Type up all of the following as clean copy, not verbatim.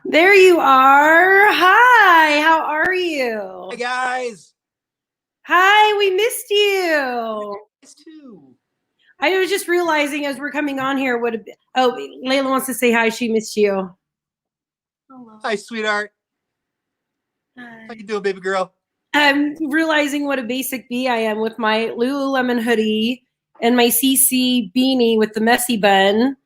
There you are. Hi, how are Hey you? guys, Hi, we missed you. it's too. I was just realizing as we're coming on here, oh, Layla wants to say hi. She missed you. Hello. Hi, sweetheart. How Hi. you doing, baby girl? I'm realizing what a basic bee I am with my Lululemon hoodie and my CC beanie with the messy bun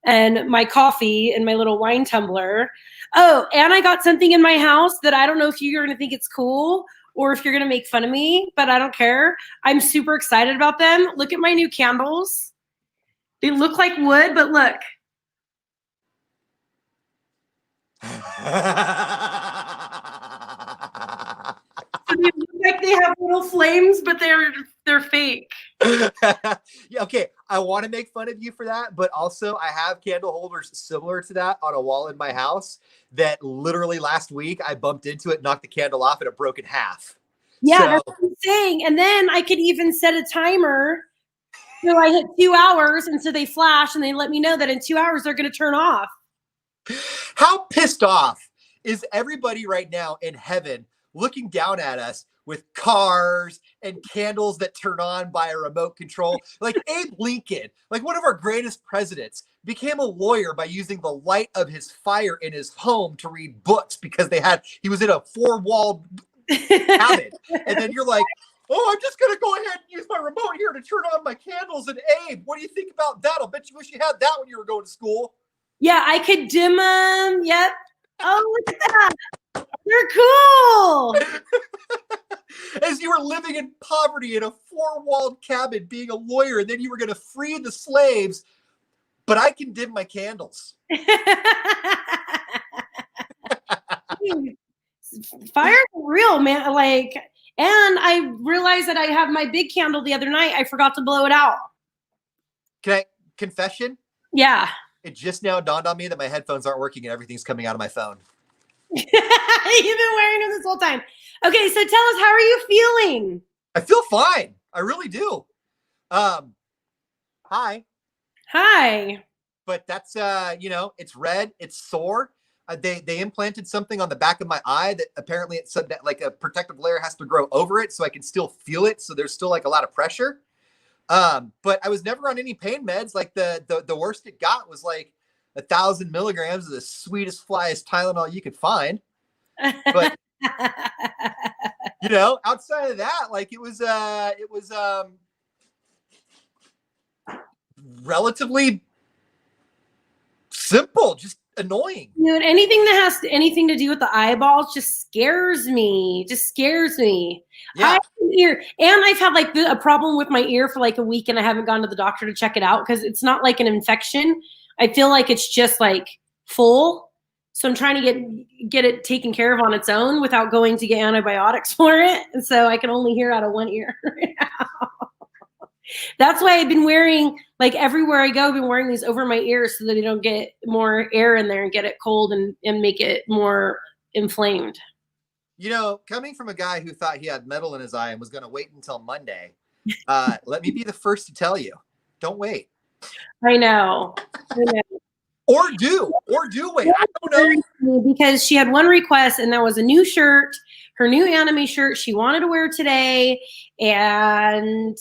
and my coffee and my little wine tumbler. Oh, and I got something in my house that I don't know if you're going to think it's cool or if you're going to make fun of me, but I don't care. I'm super excited about them. Look at my new candles. They look like wood, but look. So they look like they have little flames, but they're fake. Yeah, okay. I want to make fun of you for that, but also I have candle holders similar to that on a wall in my house that literally last week I bumped into it, knocked the candle off, and it broke in half. Yeah, So, that's what I'm saying. And then I could even set a timer. So I hit 2 hours, and so they flash, and they let me know that in 2 hours they're going to turn off. how pissed off is everybody right now in heaven looking down at us with cars and candles that turn on by a remote control? Like Abe Lincoln, like one of our greatest presidents, became a lawyer by using the light of his fire in his home to read books because he was in a four-walled cabin. And then you're like, oh, I'm just gonna go ahead and use my remote here to turn on my candles. And Abe, what do you think about that? I'll bet you wish you had that when you were going to school. Yeah, I could dim them. Yep. Oh, look at that. They're cool. As you were living in poverty in a four-walled cabin, being a lawyer, and then you were going to free the slaves, but I can dim my candles. Fire's real, man. Like, and I realized that I have my big candle the other night. I forgot to blow it out. Can I confession? Yeah. It just now dawned on me that my headphones aren't working and everything's coming out of my phone. You've been wearing them this whole time. Okay, so tell us, how are you feeling? I feel fine. I really do. Hi. Hi. But that's it's red, it's sore. They implanted something on the back of my eye that apparently it said that like a protective layer has to grow over it so I can still feel it. So there's still like a lot of pressure. But I was never on any pain meds. Like the worst it got was like 1,000 milligrams of the sweetest, flyest Tylenol you could find. But outside of that, like it was relatively simple, just annoying. Dude, anything that has anything to do with the eyeballs just scares me. Just scares me. Yeah. And I've had like a problem with my ear for like a week, and I haven't gone to the doctor to check it out because it's not like an infection. I feel like it's just like full. So I'm trying to get it taken care of on its own without going to get antibiotics for it. And so I can only hear out of one ear. That's why I've been wearing, like everywhere I go, I've been wearing these over my ears so that they don't get more air in there and get it cold and make it more inflamed. Coming from a guy who thought he had metal in his eye and was going to wait until Monday, let me be the first to tell you, don't wait. I know. Or do wait. I don't know. Because she had one request, and that was a new shirt, her new anime shirt she wanted to wear today. And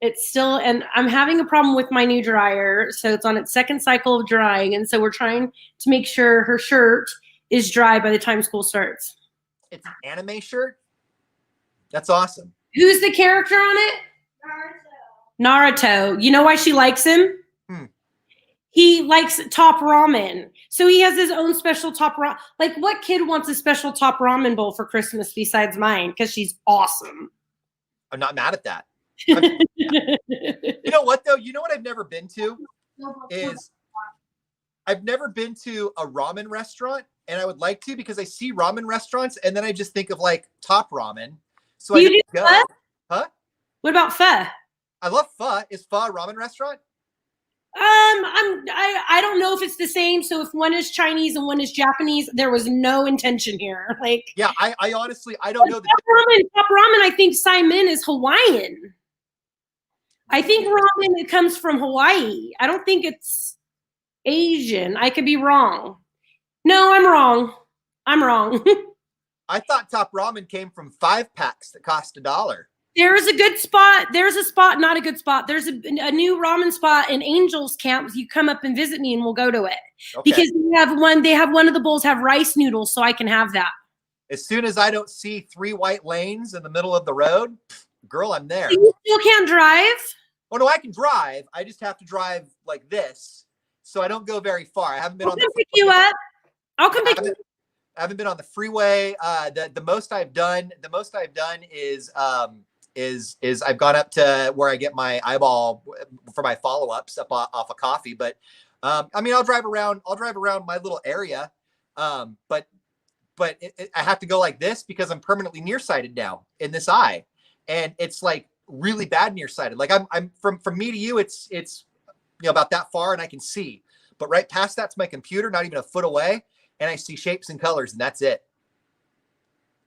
it's still, and I'm having a problem with my new dryer. So it's on its second cycle of drying. And so we're trying to make sure her shirt is dry by the time school starts. It's an anime shirt. That's awesome. Who's the character on it? Naruto. You know why she likes him? He likes top ramen. So he has his own special top ramen. Like, what kid wants a special top ramen bowl for Christmas besides mine? Because she's awesome. I'm not mad at that. You know what, though? You know what I've never been to is I've never been to a ramen restaurant, and I would like to because I see ramen restaurants, and then I just think of like Top Ramen. So I didn't go. Pho? Huh? What about pho? I love pho. Is pho a ramen restaurant? I don't know if it's the same. So if one is Chinese and one is Japanese, there was no intention here. Like, yeah, I honestly I don't know. Top ramen. I think Simon is Hawaiian. I think ramen it comes from Hawaii. I don't think it's Asian. I could be wrong. No, I'm wrong. I'm wrong. I thought Top Ramen came from 5-packs that cost $1. There's a good spot. There's a spot, not a good spot. There's a new ramen spot in Angels Camp. You come up and visit me and we'll go to it. Okay. Because they have one of the bowls have rice noodles, so I can have that. As soon as I don't see 3 white lanes in the middle of the road, girl, I'm there. You still can't drive? Oh no, I can drive. I just have to drive like this, so I don't go very far. I haven't been I'll on come the pick you up. I'll come pick you up. I haven't been on the freeway. The most I've done is I've gone up to where I get my eyeball for my follow-ups up off of coffee. But I mean, I'll drive around my little area. But I have to go like this because I'm permanently nearsighted now in this eye, and it's like really bad nearsighted. Like I'm from me to you, it's about that far, and I can see, but right past that's my computer, not even a foot away, and I see shapes and colors, and that's it.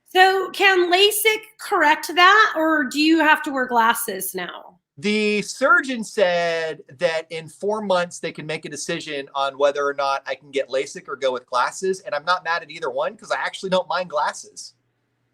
So can LASIK correct that, or do you have to wear glasses now? The surgeon said that in 4 months they can make a decision on whether or not I can get LASIK or go with glasses. And I'm not mad at either one because I actually don't mind glasses.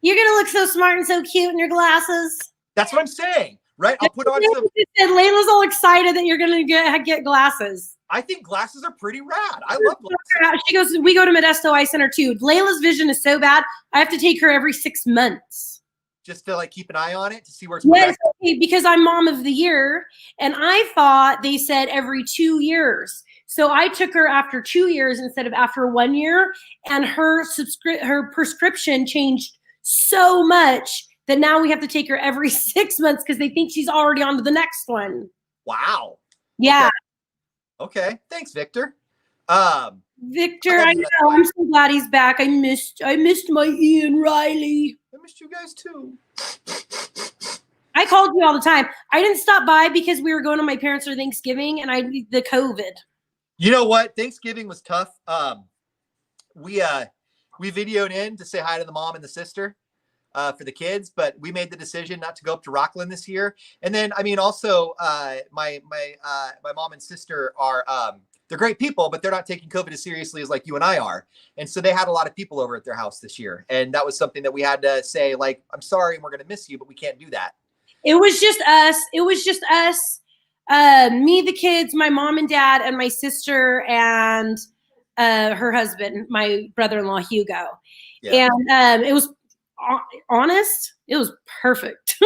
You're going to look so smart and so cute in your glasses. That's what I'm saying, right? I'll put on some. And Layla's all excited that you're going to get glasses. I think glasses are pretty rad. I love glasses. She goes, we go to Modesto Eye Center too. Layla's vision is so bad, I have to take her every 6 months. Just to like keep an eye on it to see where it's okay, because I'm mom of the year, and I thought they said every 2 years. So I took her after 2 years instead of after 1 year, and her prescription changed so much that now we have to take her every 6 months because they think she's already on to the next one. Wow. Yeah. Okay. Thanks, Victor. Victor, I know. I'm so glad he's back. I missed my Ian Riley. I missed you guys too. I called you all the time. I didn't stop by because we were going to my parents for Thanksgiving, and the COVID. You know what? Thanksgiving was tough. We videoed in to say hi to the mom and the sister for the kids, but we made the decision not to go up to Rockland this year. And then, I mean, also my mom and sister are they're great people, but they're not taking COVID as seriously as like you and I are. And so they had a lot of people over at their house this year. And that was something that we had to say, like, I'm sorry, we're going to miss you, but we can't do that. It was just us. Me, the kids, my mom and dad, and my sister and her husband, my brother-in-law, Hugo. Yeah. And it was honest. It was perfect.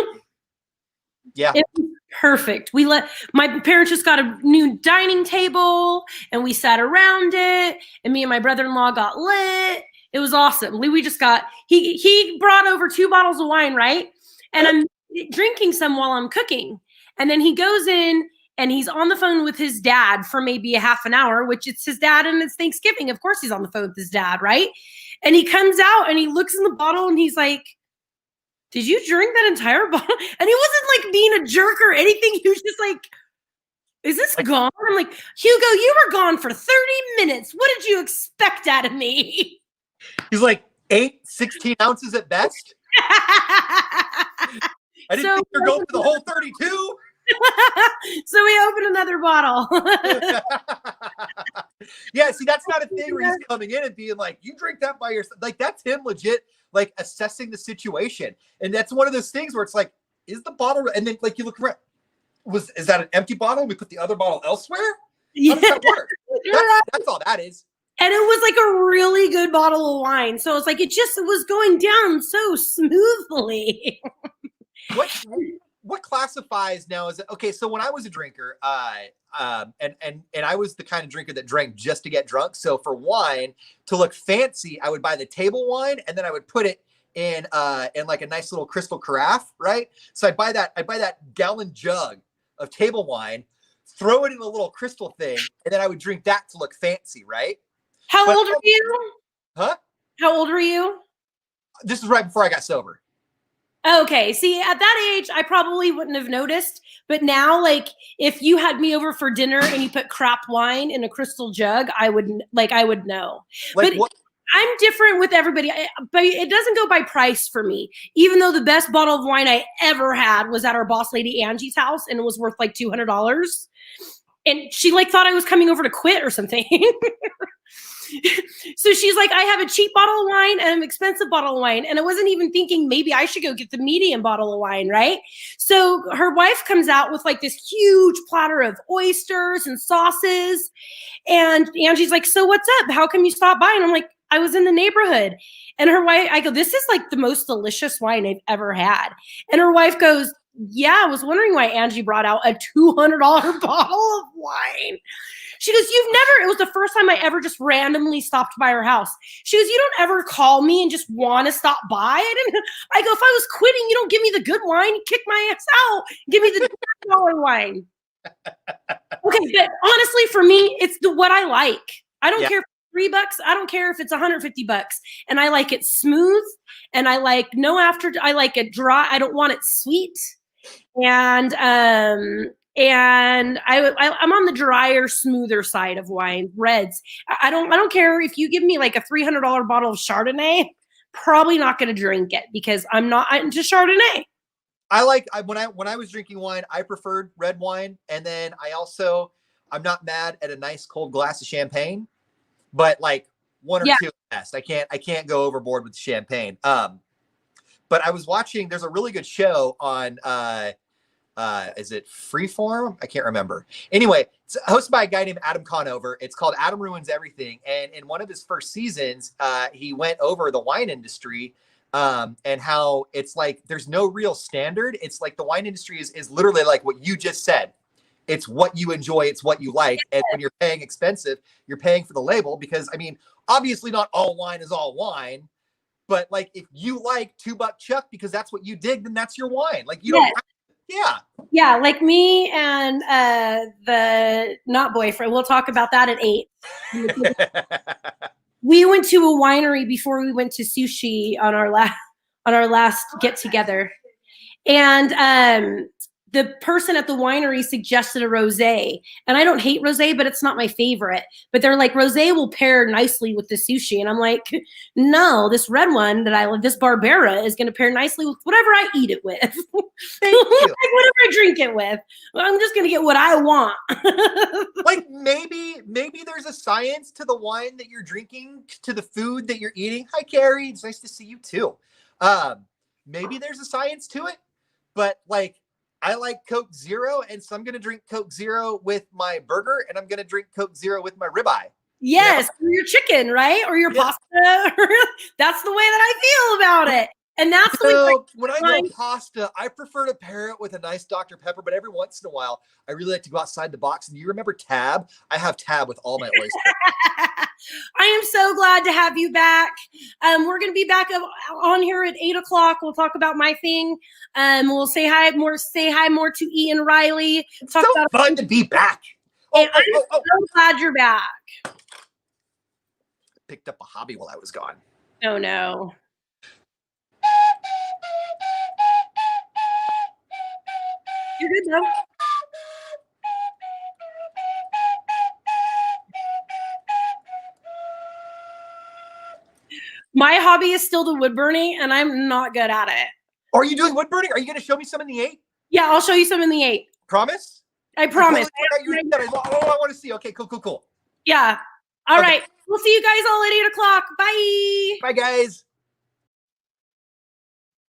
Yeah. It was perfect. My parents just got a new dining table and we sat around it, and me and my brother-in-law got lit. It was awesome. We just got, he brought over 2 bottles of wine, right? And I'm drinking some while I'm cooking. And then he goes in and he's on the phone with his dad for maybe a half an hour, which it's his dad and it's Thanksgiving. Of course he's on the phone with his dad, right? And he comes out and he looks in the bottle and he's like, did you drink that entire bottle? And he wasn't like being a jerk or anything. He was just like, is this gone? I'm like, Hugo, you were gone for 30 minutes. What did you expect out of me? He's like 16 ounces at best. I didn't think you're going for the whole 32. So we opened another bottle. Yeah, see, that's not a thing where he's coming in and being like, you drink that by yourself. Like, that's him legit, like, assessing the situation. And that's one of those things where it's like, is the bottle, and then, like, you look around, is that an empty bottle? We put the other bottle elsewhere? How does that work? That's all that is. And it was like a really good bottle of wine. So it's like, it was going down so smoothly. What classifies now as okay? So when I was a drinker, and I was the kind of drinker that drank just to get drunk. So for wine to look fancy, I would buy the table wine and then I would put it in like a nice little crystal carafe, right? So I'd buy that gallon jug of table wine, throw it in a little crystal thing, and then I would drink that to look fancy, right? How old are you? Huh? How old were you? This is right before I got sober. Okay. See, at that age, I probably wouldn't have noticed. But now, like, if you had me over for dinner and you put crap wine in a crystal jug, I would know. Like, but what? I'm different with everybody. But it doesn't go by price for me. Even though the best bottle of wine I ever had was at our boss lady Angie's house, and it was worth like $200. And she like thought I was coming over to quit or something. So she's like, I have a cheap bottle of wine and an expensive bottle of wine. And I wasn't even thinking maybe I should go get the medium bottle of wine, right? So her wife comes out with like this huge platter of oysters and sauces. And Angie's like, so what's up? How come you stopped by? And I'm like, I was in the neighborhood. And her wife, I go, this is like the most delicious wine I've ever had. And her wife goes, yeah, I was wondering why Angie brought out a $200 bottle of wine. She goes, it was the first time I ever just randomly stopped by her house. She goes, you don't ever call me and just want to stop by. I go, if I was quitting, you don't give me the good wine, you kick my ass out, give me the $200 wine. Okay, but honestly, for me, it's what I like. I don't care if it's $3. I don't care if it's $150. And I like it smooth, and I like I like it dry. I don't want it sweet. And I'm on the drier, smoother side of wine, reds. I don't care if you give me like a $300 bottle of Chardonnay, probably not going to drink it because I'm not into Chardonnay. When I was drinking wine, I preferred red wine. And then I'm not mad at a nice cold glass of champagne, but like one or two best. I can't go overboard with champagne. But I was watching, there's a really good show on, is it Freeform? I can't remember. Anyway, it's hosted by a guy named Adam Conover. It's called Adam Ruins Everything. And in one of his first seasons, he went over the wine industry, and how it's like, there's no real standard. It's like the wine industry is literally like what you just said. It's what you enjoy. It's what you like. And when you're paying expensive, you're paying for the label because, I mean, obviously not all wine is all wine. But like, if you like $2 Chuck because that's what you dig, then that's your wine. Like you don't. Yeah, like me and the not boyfriend. We'll talk about that at 8. We went to a winery before we went to sushi on our last get together, and the person at the winery suggested a rosé, and I don't hate rosé, but it's not my favorite. But they're like, rosé will pair nicely with the sushi, and I'm like, no, this red one that I love, this Barbera, is going to pair nicely with whatever I eat it with, like whatever I drink it with. I'm just going to get what I want. Like maybe there's a science to the wine that you're drinking, to the food that you're eating. Hi, Carrie. It's nice to see you too. Maybe there's a science to it, but like, I like Coke Zero, and so I'm going to drink Coke Zero with my burger, and I'm going to drink Coke Zero with my ribeye. Yes, or your chicken, right? Or your pasta. That's the way that I feel about it. And that's when I go pasta, I prefer to pair it with a nice Dr. Pepper, but every once in a while, I really like to go outside the box. And you remember Tab? I have Tab with all my oysters. I am so glad to have you back. We're going to be back on here at 8 o'clock. We'll talk about my thing. We'll say hi more to Ian Riley. It's so fun to be back. I'm so glad you're back. Picked up a hobby while I was gone. Oh, no. You're good, though. My hobby is still the wood burning, and I'm not good at it. Are you doing wood burning? Are you going to show me some in the 8? Yeah, I'll show you some in the 8. Promise? I promise. I want to see. Okay, cool. Yeah. All right. We'll see you guys all at 8 o'clock. Bye. Bye, guys.